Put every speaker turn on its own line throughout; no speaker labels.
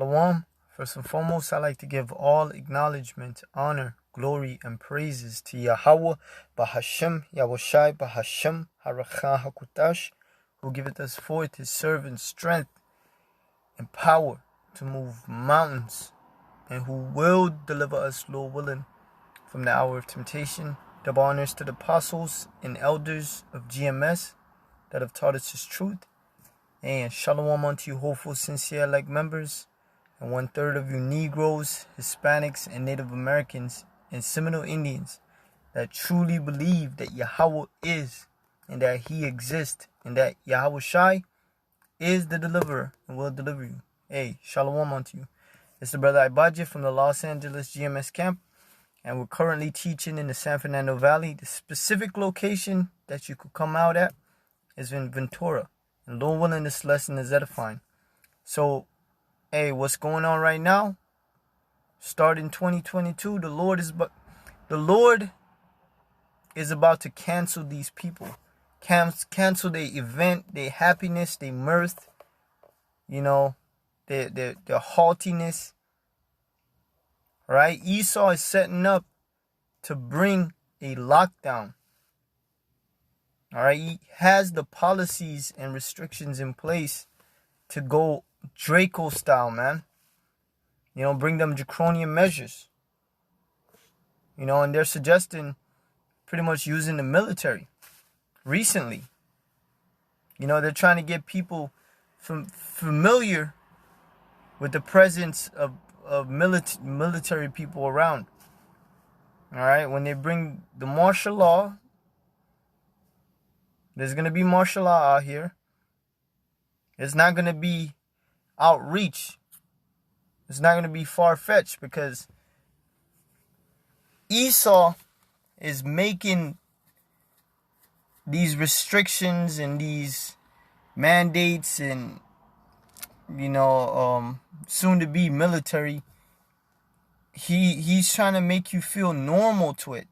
Shalom. First and foremost, I'd like to give all acknowledgement, honor, glory, and praises to Yahweh, Bahashem, Yahushai, Bahashem, Harachah Hakutash, who giveth us forth his servant strength and power to move mountains, and who will deliver us, Lord willing, from the hour of temptation. Double honors to the apostles and elders of GMS that have taught us his truth. And shalom unto you, hopeful, sincere, like members, and 1/3 of you Negroes, Hispanics, and Native Americans, and Seminole Indians that truly believe that Yahweh is, and that he exists, and that Yahweh Shai is the deliverer and will deliver you. Hey, shalom unto you. It's the brother Ibaji from the Los Angeles GMS camp, and we're currently teaching in the San Fernando Valley. The specific location that you could come out at is in Ventura. And Lord willing, this lesson is edifying. So, hey, what's going on right now? Starting 2022, the Lord is about to cancel these people. Cancel their event, their happiness, their mirth, their haughtiness. Right? Esau is setting up to bring a lockdown. All right, he has the policies and restrictions in place to go Draco style, man. Bring them draconian measures. And they're suggesting pretty much using the military recently. They're trying to get people familiar with the presence of military people around. All right, when they bring the martial law, there's going to be martial law out here. It's not going to be outreach. It's not going to be far-fetched, because Esau is making these restrictions and these mandates and, soon to be military. He's trying to make you feel normal to it.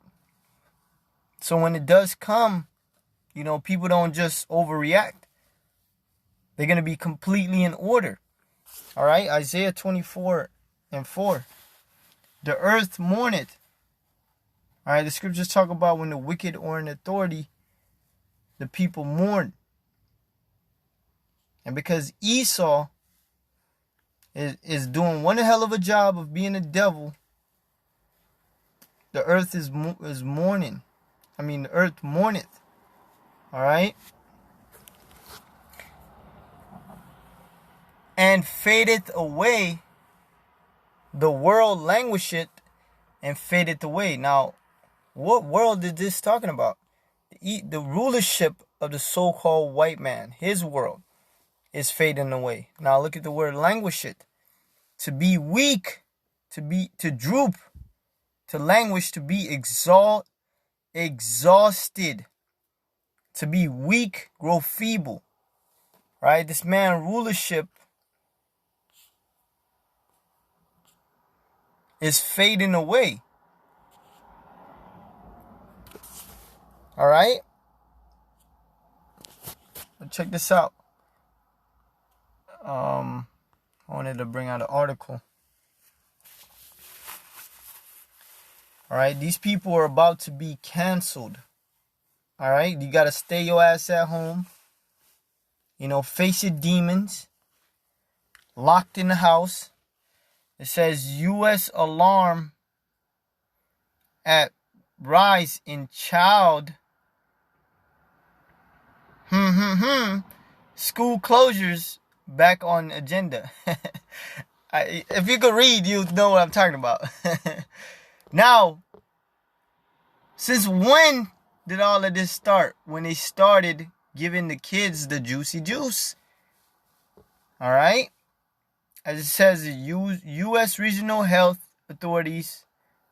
So when it does come, people don't just overreact. They're going to be completely in order. All right, Isaiah 24:4. The earth mourneth. All right, the scriptures talk about when the wicked are in authority, the people mourn. And because Esau is doing one hell of a job of being a devil, the earth is mourning. The earth mourneth. All right. And fadeth away. The world languisheth and fadeth away. Now, what world is this talking about? The rulership of the so-called white man, his world, is fading away. Now look at the word languisheth. To be weak, to droop, to languish, to be exhausted. To be weak, grow feeble. Right? This man rulership is fading away. All right? Check this out. I wanted to bring out an article. All right? These people are about to be canceled. All right, you got to stay your ass at home. Face your demons. Locked in the house. It says U.S. alarm at rise in child. School closures back on agenda. If you could read, you'd know what I'm talking about. Now, since when did all of this start? When they started giving the kids the juicy juice. All right. As it says, the U.S. regional health authorities,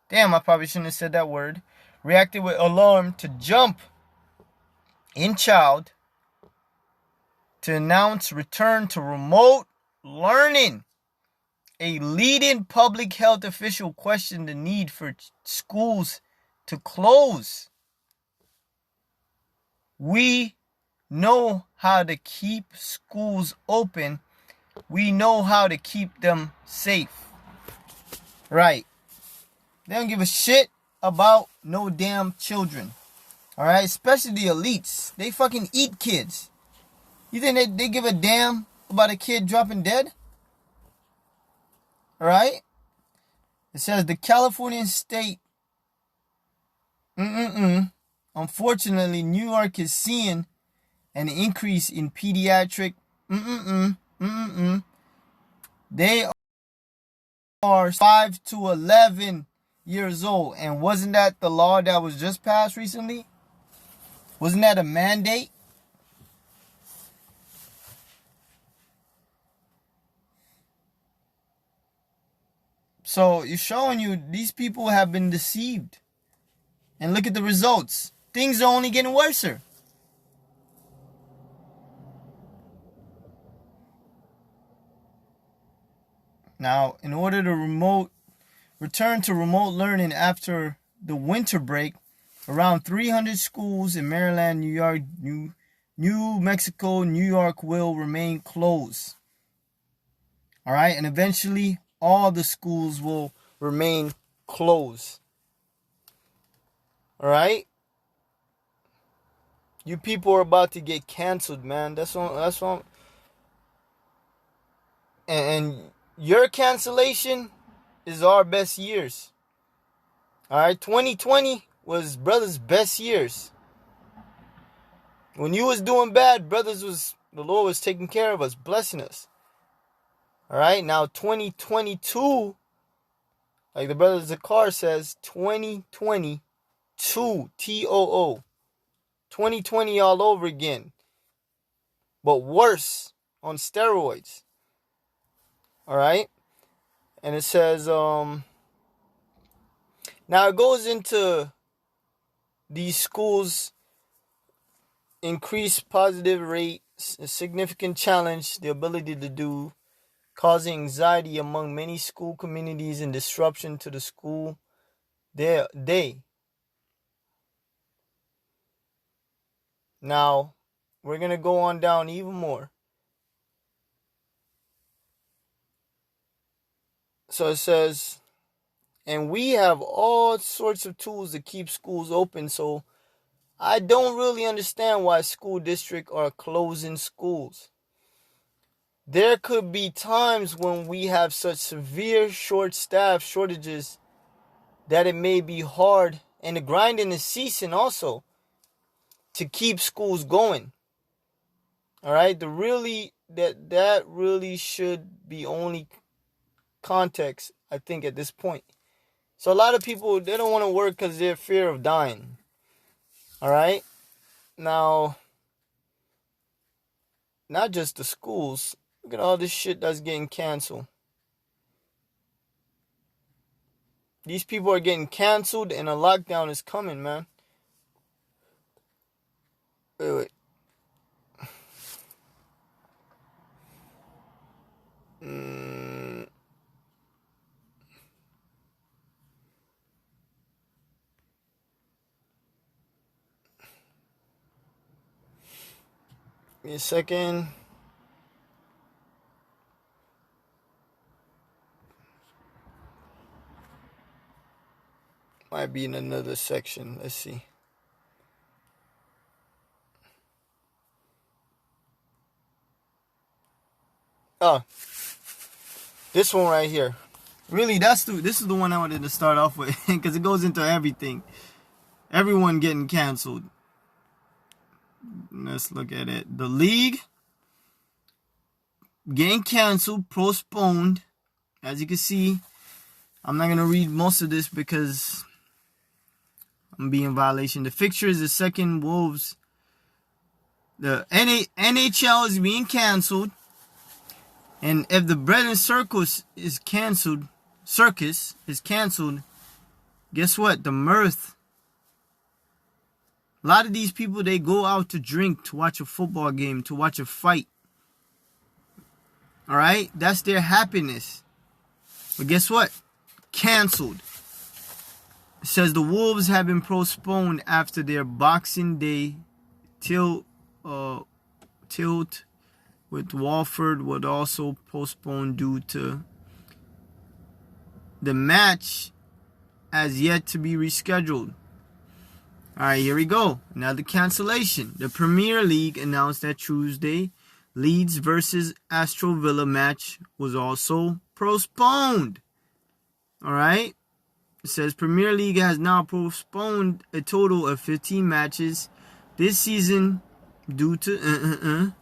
damn, I probably shouldn't have said that word, reacted with alarm to jump in child to announce return to remote learning. A leading public health official questioned the need for schools to close. We know how to keep schools open We know how to keep them safe. Right. They don't give a shit about no damn children. Alright? Especially the elites. They fucking eat kids. You think they give a damn about a kid dropping dead? Alright? It says the Californian state. Unfortunately, New York is seeing an increase in pediatric. They are 5 to 11 years old. And wasn't that the law that was just passed recently? Wasn't that a mandate? So it's showing you these people have been deceived. And look at the results. Things are only getting worse. Now, in order to return to remote learning after the winter break, around 300 schools in Maryland, New York, New Mexico, New York will remain closed. All right, and eventually all the schools will remain closed. All right? You people are about to get canceled, man. That's what and your cancellation is our best years. All right, 2020 was brothers' best years. When you was doing bad, the Lord was taking care of us, blessing us. All right, now 2022, like the brother Zakar says, 2022, T-O-O, 2020 all over again, but worse on steroids. All right, and it says, now it goes into these schools increased positive rate, a significant challenge, the ability to do, causing anxiety among many school communities and disruption to the school day. Now, we're going to go on down even more. So it says, and we have all sorts of tools to keep schools open, so I don't really understand why school districts are closing schools. There could be times when we have such severe short staff shortages that it may be hard, and the grinding is ceasing also, to keep schools going. All right, that really should be only context, I think, at this point. So a lot of people, they don't want to work because they're fear of dying. All right, now, not just the schools. Look at all this shit that's getting canceled. These people are getting canceled and a lockdown is coming, man. Wait. Give me a second. Might be in another section. Let's see. Oh, this one right here. Really, this is the one I wanted to start off with because it goes into everything. Everyone getting canceled. Let's look at it. The league getting canceled, postponed. As you can see, I'm not going to read most of this because I'm being in violation. The fixtures, the second Wolves. The NHL is being canceled. And if the Bread and Circus is canceled, guess what? The mirth. A lot of these people, they go out to drink, to watch a football game, to watch a fight. All right? That's their happiness. But guess what? Canceled. It says the Wolves have been postponed after their Boxing Day tilt with Walford would also postpone due to the match as yet to be rescheduled. Alright, here we go. Another cancellation. The Premier League announced that Tuesday Leeds versus Aston Villa match was also postponed. Alright. It says Premier League has now postponed a total of 15 matches this season due to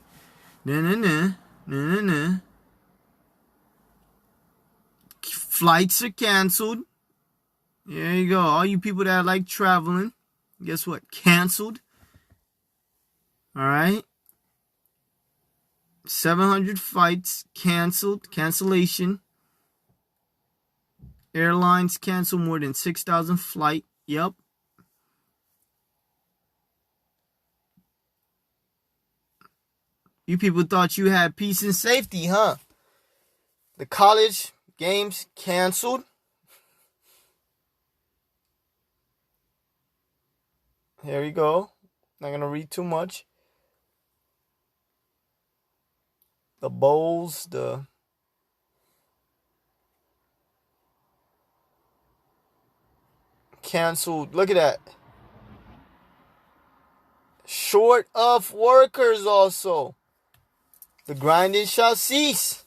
flights are canceled. There you go. All you people that like traveling, guess what? Canceled. Alright. 700 flights canceled. Cancellation. Airlines cancel more than 6,000 flight. Yep. You people thought you had peace and safety, huh? The college games canceled. Here we go. Not going to read too much. The bowls, the canceled. Look at that. Short of workers also. The grinding shall cease.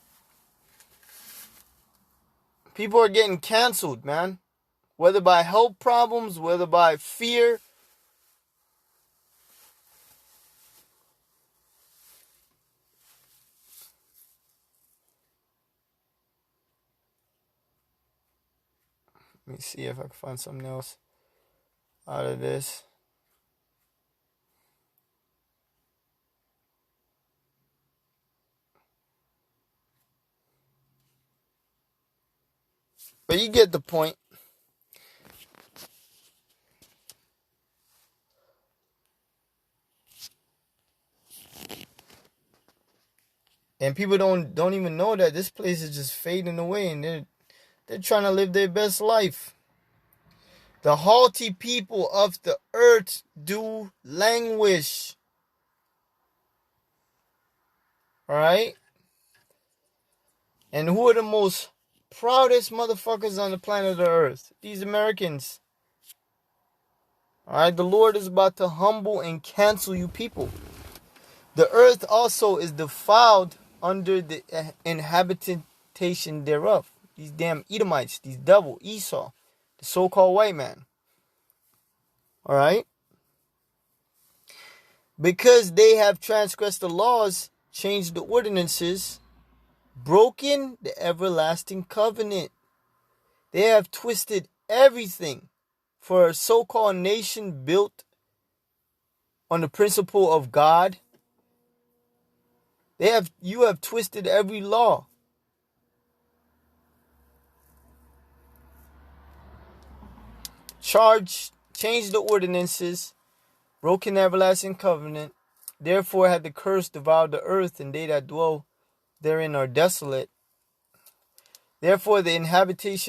People are getting canceled, man. Whether by health problems, whether by fear. Let me see if I can find something else out of this. But you get the point. And people don't even know that this place is just fading away, and they're trying to live their best life. The haughty people of the earth do languish. Alright? And who are the most proudest motherfuckers on the planet of Earth? These Americans. Alright? The Lord is about to humble and cancel you people. The earth also is defiled under the inhabitation thereof. These damn Edomites, these devil, Esau, the so-called white man. Alright? Because they have transgressed the laws, changed the ordinances, broken the everlasting covenant. They have twisted everything for a so-called nation built on the principle of God. You have twisted every law. Changed the ordinances, broken the everlasting covenant. Therefore had the curse devoured the earth, and they that dwell therein are desolate. Therefore the inhabitants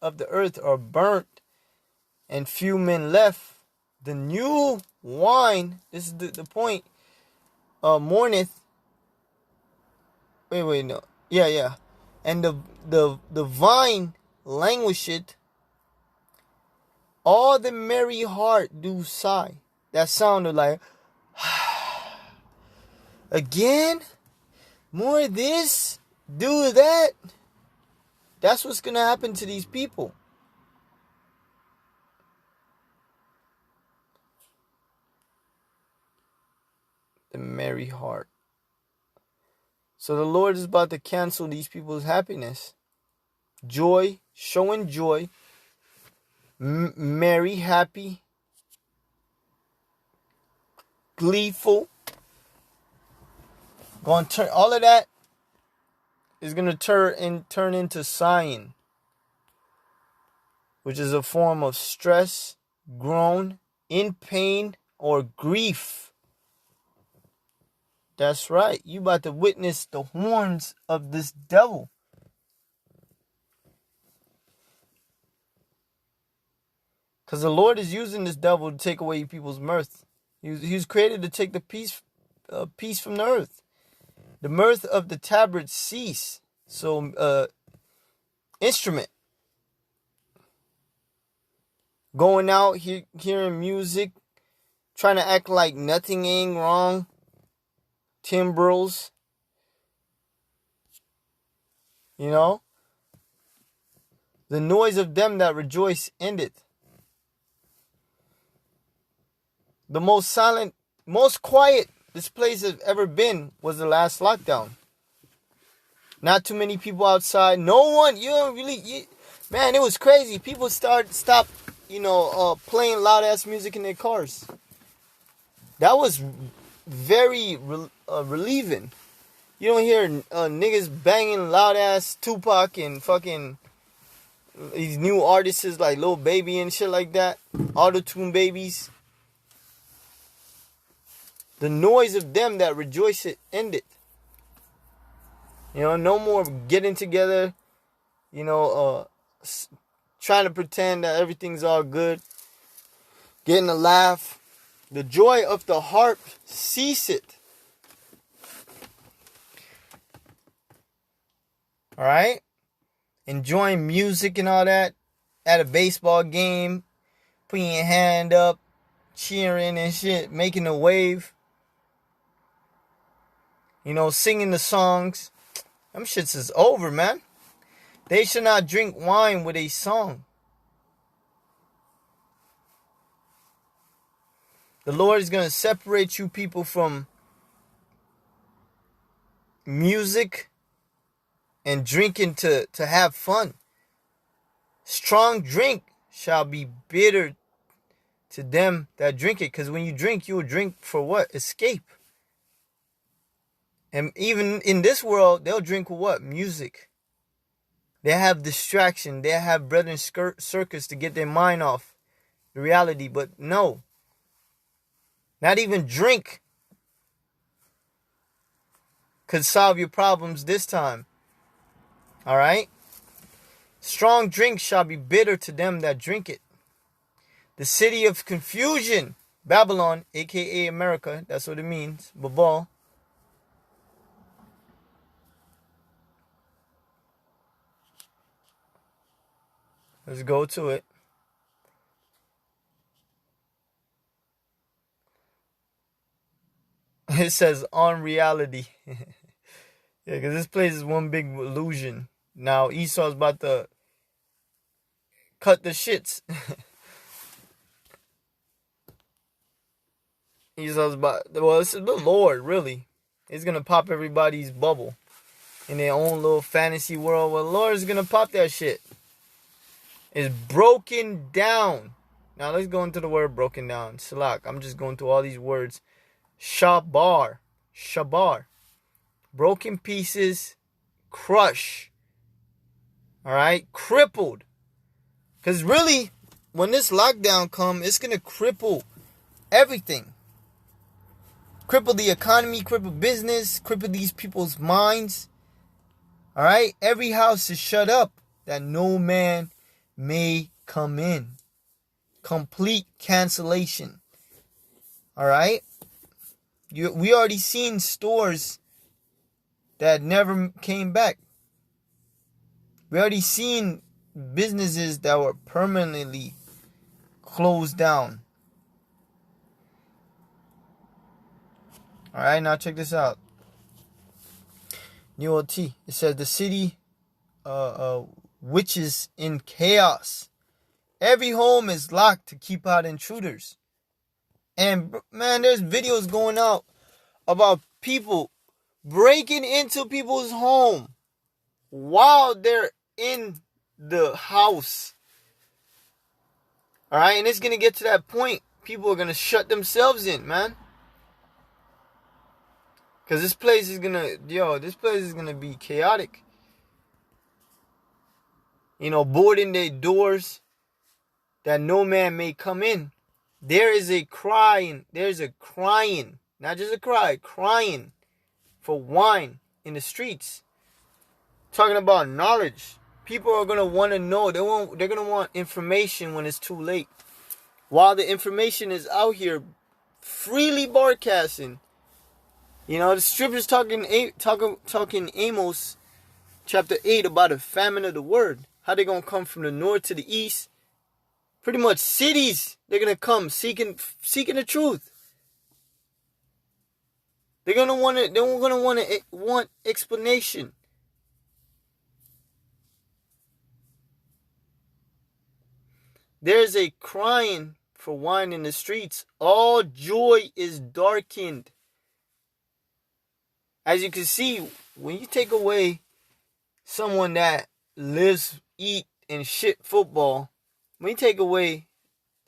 of the earth are burnt, and few men left. The new wine, this is the point, mourneth. No. Yeah. And the vine languisheth. All the merry heart do sigh. That sounded like, again? More of this? Do that? That's what's going to happen to these people. The merry heart. So the Lord is about to cancel these people's happiness. Joy, showing joy. Merry, happy. Gleeful. Going to turn, all of that is going to turn into sighing, which is a form of stress, groan, in pain, or grief. That's right. You about to witness the horns of this devil. Because the Lord is using this devil to take away people's mirth. He was created to take the peace peace from the earth. The mirth of the tabret cease. So, instrument. Going out, hearing music, trying to act like nothing ain't wrong. Timbrels. You know? The noise of them that rejoice endeth. The most silent, most quiet this place has ever been was the last lockdown. Not too many people outside. No one, man, it was crazy. People stopped, playing loud ass music in their cars. That was very relieving. You don't hear niggas banging loud ass Tupac and fucking these new artists like Lil Baby and shit like that. Auto-tune babies. The noise of them that rejoice it ended. No more getting together, trying to pretend that everything's all good. Getting a laugh. The joy of the harp ceaseth. Alright? Enjoying music and all that. At a baseball game. Putting your hand up. Cheering and shit. Making a wave. Singing the songs. Them shits is over, man. They should not drink wine with a song. The Lord is going to separate you people from music and drinking to have fun. Strong drink shall be bitter to them that drink it. Because when you drink, you will drink for what? Escape. And even in this world, they'll drink with what? Music. They have distraction. They have bread and circus to get their mind off the reality. But no. Not even drink could solve your problems this time. Alright? Strong drink shall be bitter to them that drink it. The city of confusion, Babylon, aka America, that's what it means, Babel. Let's go to it. It says on reality. Yeah, because this place is one big illusion. Now Esau's about to cut the shits. Esau's it's the Lord, really. He's going to pop everybody's bubble in their own little fantasy world. Well, the Lord is going to pop that shit. Is broken down. Now let's go into the word broken down. Salak. I'm just going through all these words. Shabar. Broken pieces. Crush. Alright? Crippled. Because really, when this lockdown comes, it's going to cripple everything. Cripple the economy, cripple business, cripple these people's minds. Alright? Every house is shut up that no man may come in. Complete cancellation. Alright? We already seen stores that never came back. We already seen businesses that were permanently closed down. Alright, now check this out. New OT. It says the city witches in chaos. Every home is locked to keep out intruders. And man, there's videos going out about people breaking into people's home while they're in the house. Alright, and it's going to get to that point. People are going to shut themselves in, man. Because this place is going to be chaotic. Boarding their doors that no man may come in. There's a crying, not just a cry, crying for wine in the streets. Talking about knowledge. People are going to want to know. They're going to want information when it's too late. While the information is out here freely broadcasting, You know, the scriptures talking Amos chapter 8 about a famine of the word. How they gonna come from the north to the east? Pretty much cities, they're gonna come seeking the truth. They're gonna want explanation. There's a crying for wine in the streets. All joy is darkened. As you can see, when you take away someone that lives, eat, and shit football, when you take away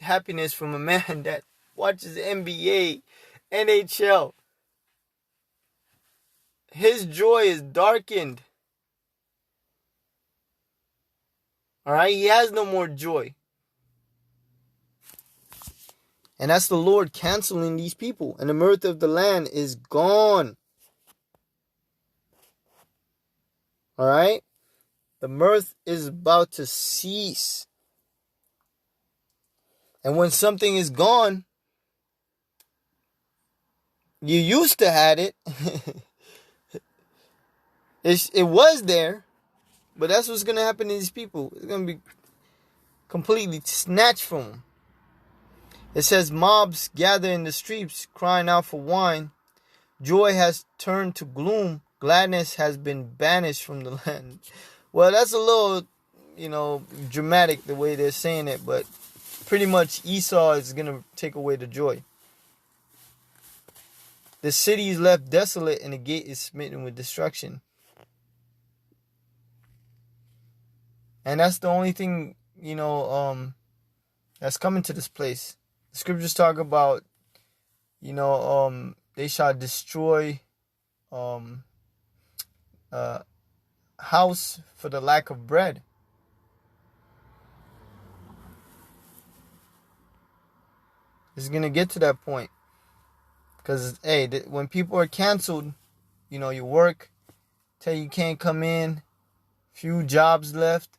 happiness from a man that watches NBA, NHL, his joy is darkened. Alright? He has no more joy. And that's the Lord canceling these people. And the mirth of the land is gone. Alright? The mirth is about to cease. And when something is gone, you used to have it. It was there. But that's what's going to happen to these people. It's going to be completely snatched from them. It says mobs gather in the streets crying out for wine. Joy has turned to gloom. Gladness has been banished from the land. Well, that's a little, dramatic the way they're saying it. But pretty much Esau is going to take away the joy. The city is left desolate and the gate is smitten with destruction. And that's the only thing, that's coming to this place. The scriptures talk about, they shall destroy house for the lack of bread. It's going to get to that point. Because, hey, when people are canceled, you work, tell you can't come in, few jobs left,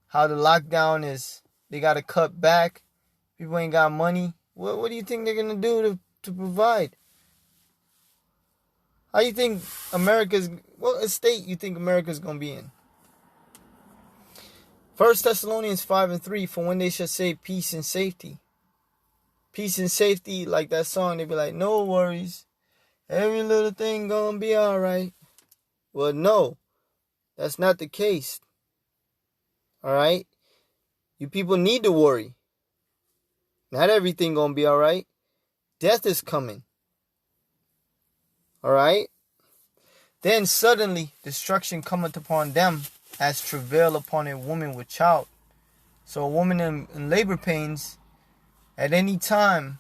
how the lockdown is, they got to cut back, people ain't got money. What do you think they're going to do to provide? How you think what state you think America's going to be in? 1 Thessalonians 5:3, for when they shall say peace and safety. Peace and safety, like that song, they be like, no worries. Every little thing gonna be alright. Well, no. That's not the case. Alright? You people need to worry. Not everything gonna be alright. Death is coming. Alright? Then suddenly destruction cometh upon them as travail upon a woman with child. So a woman in labor pains, at any time,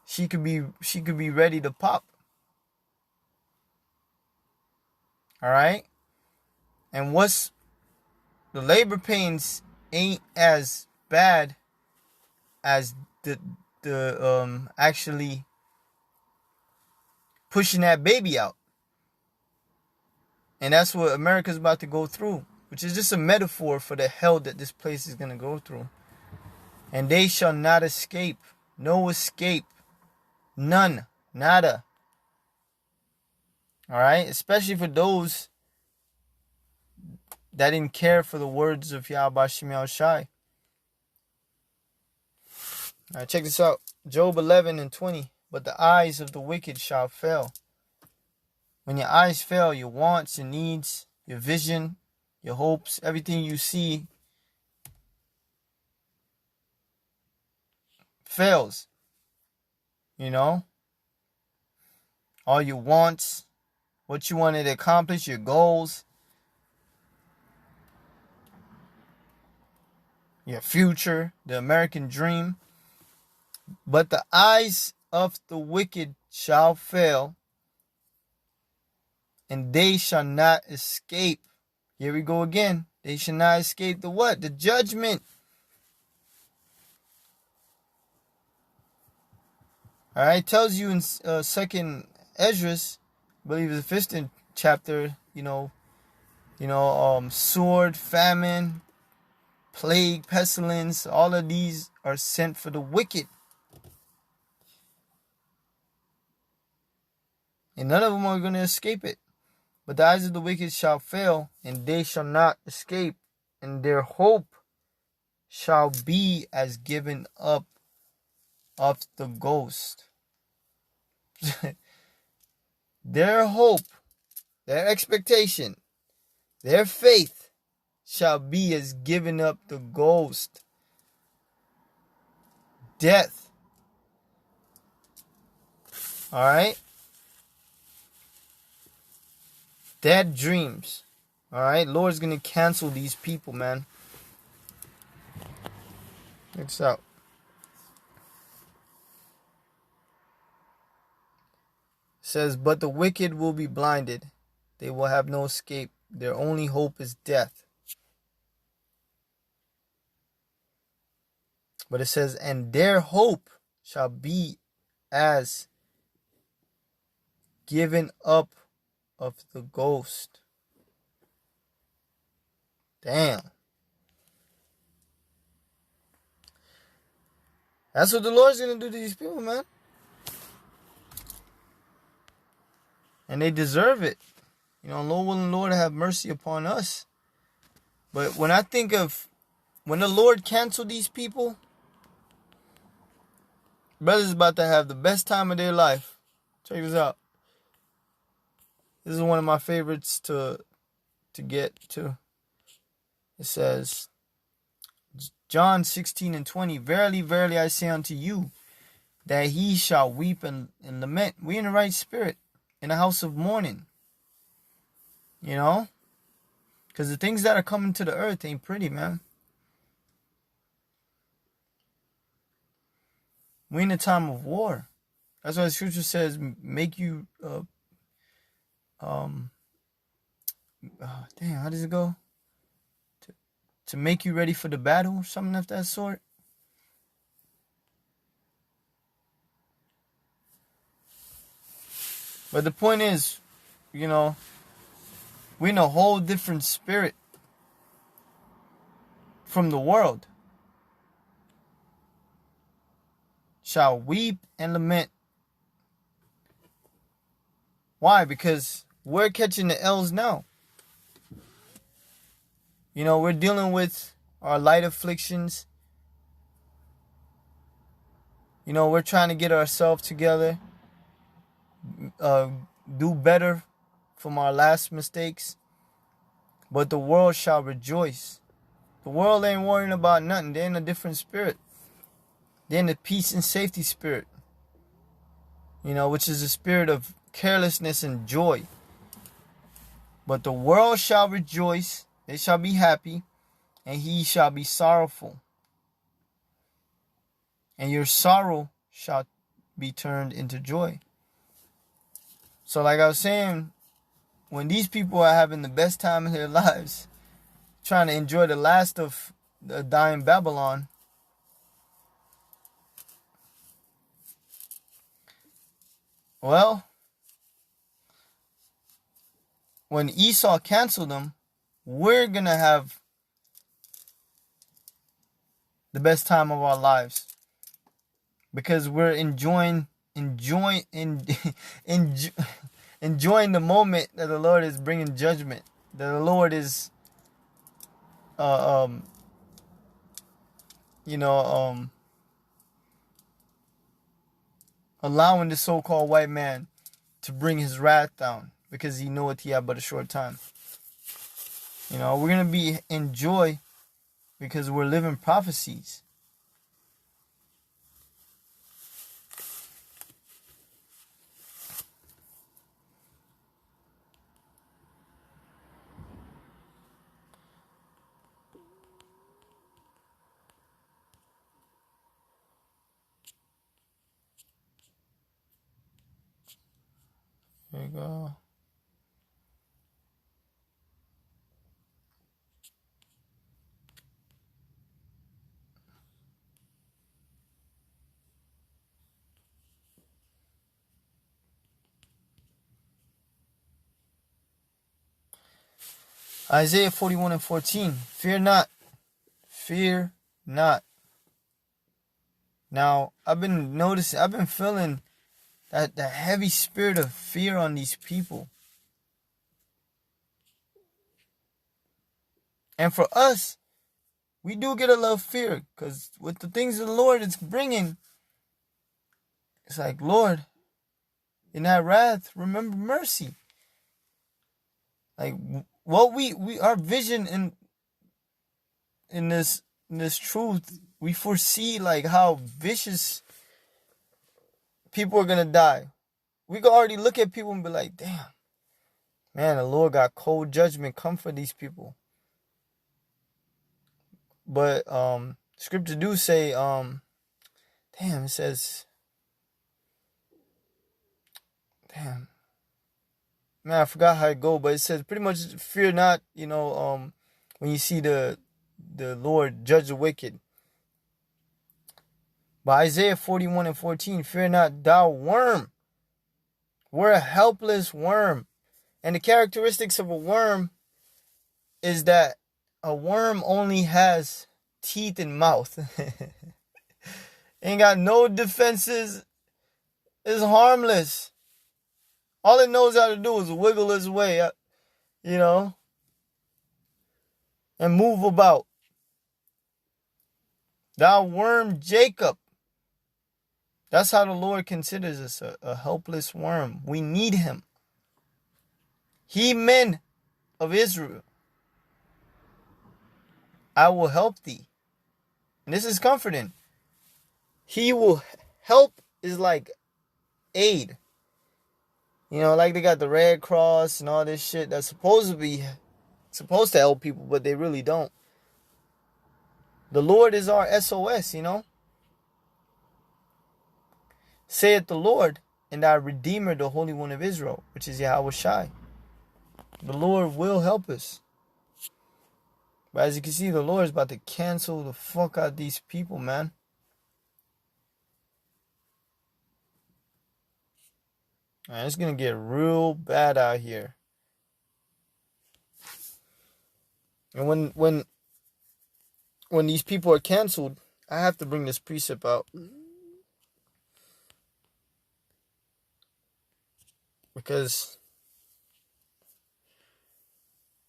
she could be ready to pop. Alright? And what's the labor pains ain't as bad as the actually pushing that baby out. And that's what America's about to go through, which is just a metaphor for the hell that this place is going to go through. And they shall not escape. No escape. None. Nada. Alright? Especially for those that didn't care for the words of Yahweh Shem Yahushai. Alright, check this out. Job 11:20. But the eyes of the wicked shall fail. When your eyes fail, your wants, your needs, your vision, your hopes, everything you see fails. All your wants, what you wanted to accomplish, your goals, your future, the American dream. But the eyes of the wicked shall fail, and they shall not escape. Here we go again. They shall not escape the what? The judgment. Alright, it tells you in 2nd Esdras, I believe it's the 5th chapter, sword, famine, plague, pestilence, all of these are sent for the wicked. And none of them are going to escape it. But the eyes of the wicked shall fail, and they shall not escape, and their hope shall be as given up of the ghost. Their hope, their expectation, their faith shall be as giving up the ghost. Death. Alright? Dead dreams. Alright? Lord's gonna cancel these people, man. Check this out. It says, but the wicked will be blinded. They will have no escape. Their only hope is death. But it says, and their hope shall be as given up of the ghost. Damn. That's what the Lord's going to do to these people, man. And they deserve it. You know, Lord willing, Lord have mercy upon us. But when I think of when the Lord canceled these people, brothers about to have the best time of their life. Check this out. This is one of my favorites to get to. It says, John 16:20, verily, verily, I say unto you, that he shall weep and lament. We in the right spirit, in a house of mourning. You know? Because the things that are coming to the earth ain't pretty, man. We in a time of war. That's why the scripture says, make you, damn, how does it go? To make you ready for the battle, or something of that sort. But the point is, you know, we're in a whole different spirit from the world. Shall weep and lament. Why? Because we're catching the L's now. You know, we're dealing with our light afflictions. You know, we're trying to get ourselves together. Do better from our last mistakes. But the world shall rejoice. The world ain't worrying about nothing. They're in a different spirit. They're in the peace and safety spirit. You know, which is a spirit of carelessness and joy. But the world shall rejoice. They shall be happy. And he shall be sorrowful. And your sorrow shall be turned into joy. So like I was saying, when these people are having the best time of their lives, trying to enjoy the last of the dying Babylon, well, when Esau canceled them, we're going to have the best time of our lives. Because we're enjoying the moment that the Lord is bringing judgment. That the Lord is, allowing the so-called white man to bring his wrath down. Because he knoweth he have but a short time. You know, we're going to be in joy because we're living prophecies. There you go. Isaiah 41:14. Fear not. Fear not. Now, I've been feeling that heavy spirit of fear on these people. And for us, we do get a little fear, because with the things of the Lord it's bringing, it's like, Lord, in that wrath, remember mercy. Like, what we our vision in this truth, we foresee like how vicious people are gonna die. We can already look at people and be like, damn, man, the Lord got cold judgment come for these people. But scripture do say, it says, man, I forgot how it go, but it says pretty much, fear not, when you see the Lord judge the wicked. By Isaiah 41:14, fear not, thou worm. We're a helpless worm. And the characteristics of a worm is that a worm only has teeth and mouth. Ain't got no defenses. Is harmless. All it knows how to do is wiggle its way, and move about. Thou worm Jacob. That's how the Lord considers us, a helpless worm. We need him. He men of Israel, I will help thee. And this is comforting. He will help is like aid. Like they got the Red Cross and all this shit that's supposed to help people, but they really don't. The Lord is our SOS, Saith the Lord, and our Redeemer, the Holy One of Israel, which is Yahweh Shai. The Lord will help us. But as you can see, the Lord is about to cancel the fuck out these people, man. Man, it's going to get real bad out here. And when these people are canceled, I have to bring this precept out. Because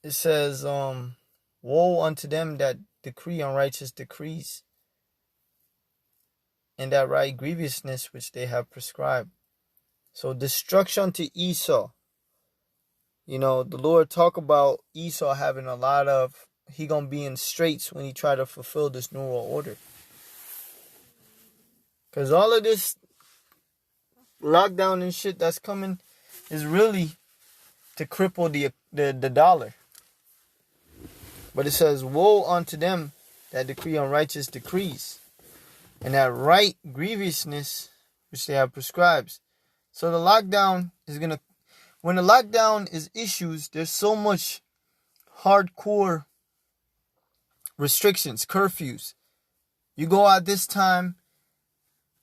it says, woe unto them that decree unrighteous decrees, and that right grievousness which they have prescribed. So destruction to Esau. The Lord talk about Esau having a lot of, he gonna be in straits when he try to fulfill this new world order. Because all of this lockdown and shit that's coming is really to cripple the dollar. But it says, woe unto them that decree unrighteous decrees, and that right grievousness which they have prescribed. So the lockdown is going to, when the lockdown is issues, there's so much hardcore restrictions, curfews. You go out this time,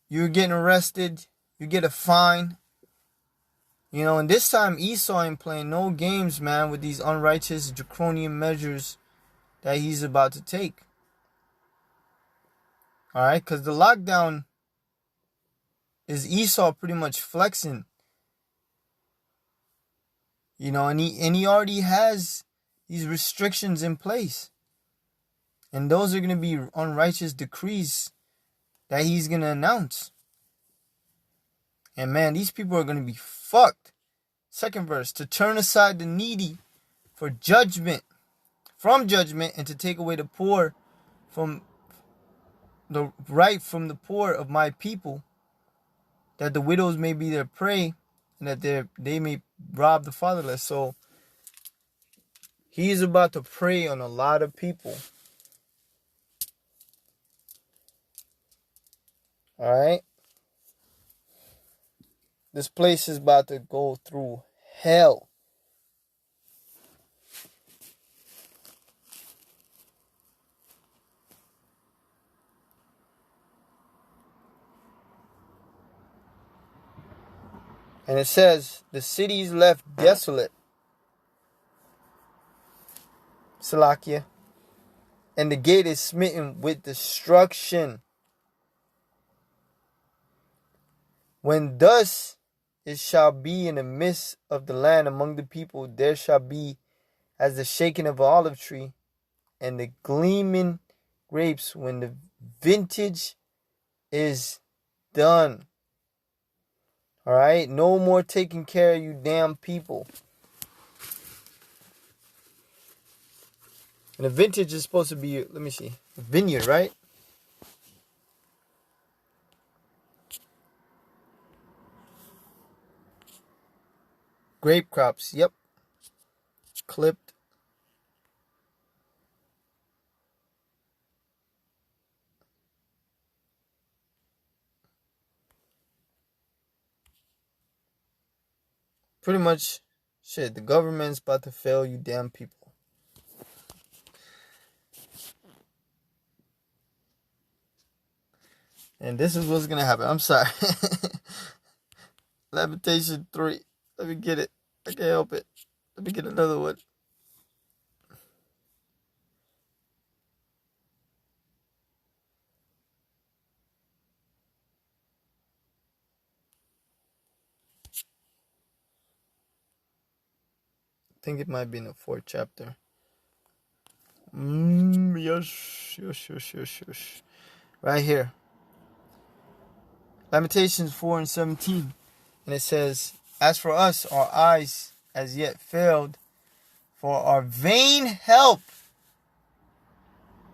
you're getting arrested, you get a fine. And this time Esau ain't playing no games, man, with these unrighteous draconian measures that he's about to take. Alright, because the lockdown is Esau pretty much flexing. And he already has these restrictions in place. And those are going to be unrighteous decrees that he's going to announce. And man, these people are going to be fucked. Second verse, to turn aside the needy from judgment, and to take away the poor from the right from the poor of my people, that the widows may be their prey, and that they may rob the fatherless. So he's about to prey on a lot of people. Alright? This place is about to go through hell. And it says, the city is left desolate. Salakia. And the gate is smitten with destruction. When thus it shall be in the midst of the land among the people, there shall be as the shaking of an olive tree and the gleaming grapes when the vintage is done. All right? No more taking care of you damn people. And the vintage is supposed to be, let me see, a vineyard, right? Grape crops, yep. Clipped. Pretty much, shit, the government's about to fail you damn people. And this is what's going to happen. I'm sorry. Lamentation 3. Let me get it. I can't help it. Let me get another one. I think it might be in the 4th chapter. Yes. Right here. Lamentations 4:17. And it says, as for us, our eyes as yet failed for our vain help.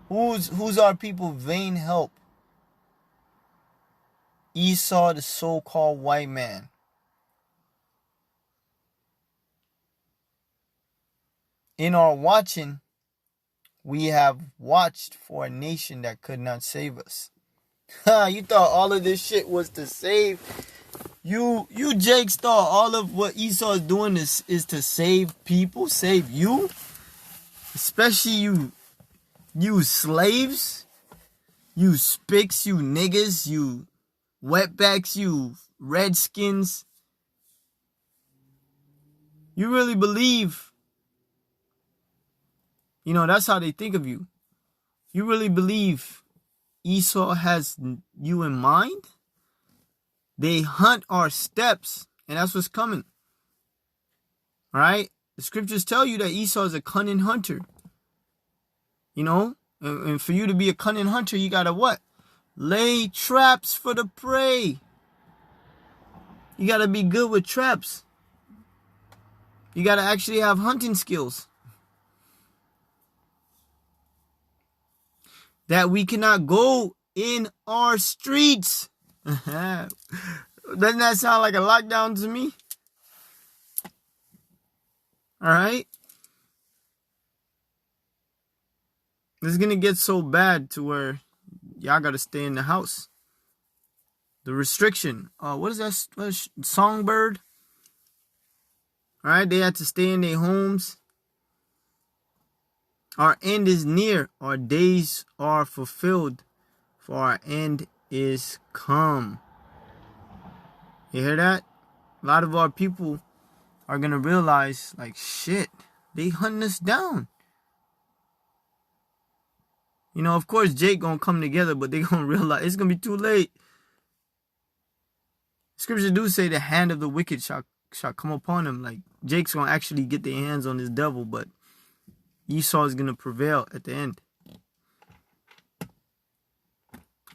Who's our people vain help? Esau, the so-called white man. In our watching, we have watched for a nation that could not save us. You thought all of this shit was to save you? Jakes thought all of what Esau is doing is to save people, save you, especially you slaves, you spicks, you niggas, you wetbacks, you redskins. You really believe, that's how they think of you. You really believe Esau has you in mind? They hunt our steps, and that's what's coming. All right? The scriptures tell you that Esau is a cunning hunter. And for you to be a cunning hunter, you gotta what? Lay traps for the prey. You gotta be good with traps. You gotta actually have hunting skills. That we cannot go in our streets. Doesn't that sound like a lockdown to me? All right. This is going to get so bad to where y'all got to stay in the house. The restriction. What is that? Songbird? All right. They had to stay in their homes. Our end is near. Our days are fulfilled. For our end is come. You hear that? A lot of our people are going to realize, like, shit, they hunting us down. Of course, Jake going to come together, but they going to realize it's going to be too late. Scriptures do say the hand of the wicked shall come upon him. Like, Jake's going to actually get their hands on this devil, but Esau is going to prevail at the end.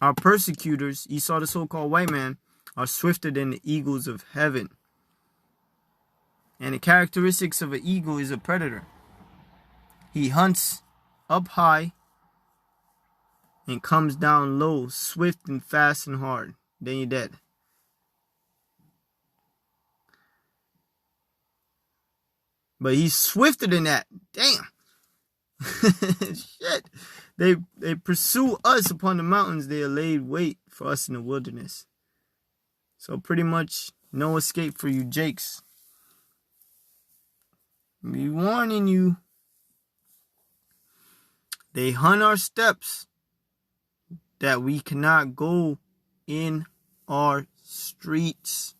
Our persecutors, Esau the so-called white man, are swifter than the eagles of heaven. And the characteristics of an eagle is a predator. He hunts up high and comes down low, swift and fast and hard. Then you're dead. But he's swifter than that. Damn. Shit. They pursue us upon the mountains. They are laid wait for us in the wilderness. So pretty much no escape for you Jakes. Me warning you. They hunt our steps that we cannot go in our streets.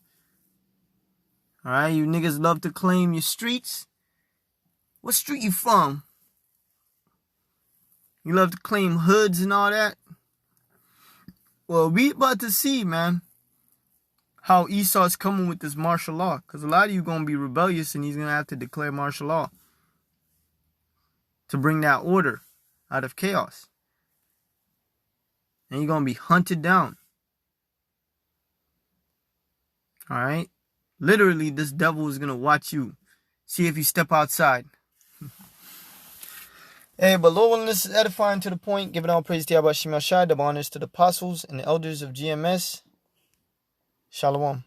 Alright, you niggas love to claim your streets. What street you from? You love to claim hoods and all that? Well, we about to see, man, how Esau's coming with this martial law. Because a lot of you going to be rebellious and he's going to have to declare martial law to bring that order out of chaos. And you're going to be hunted down. Alright? Literally, this devil is going to watch you. See if you step outside. Hey, but Lord willing, this is edifying to the point. Giving all praise to Yahweh Shai, double honors to the apostles and the elders of GMS. Shalom.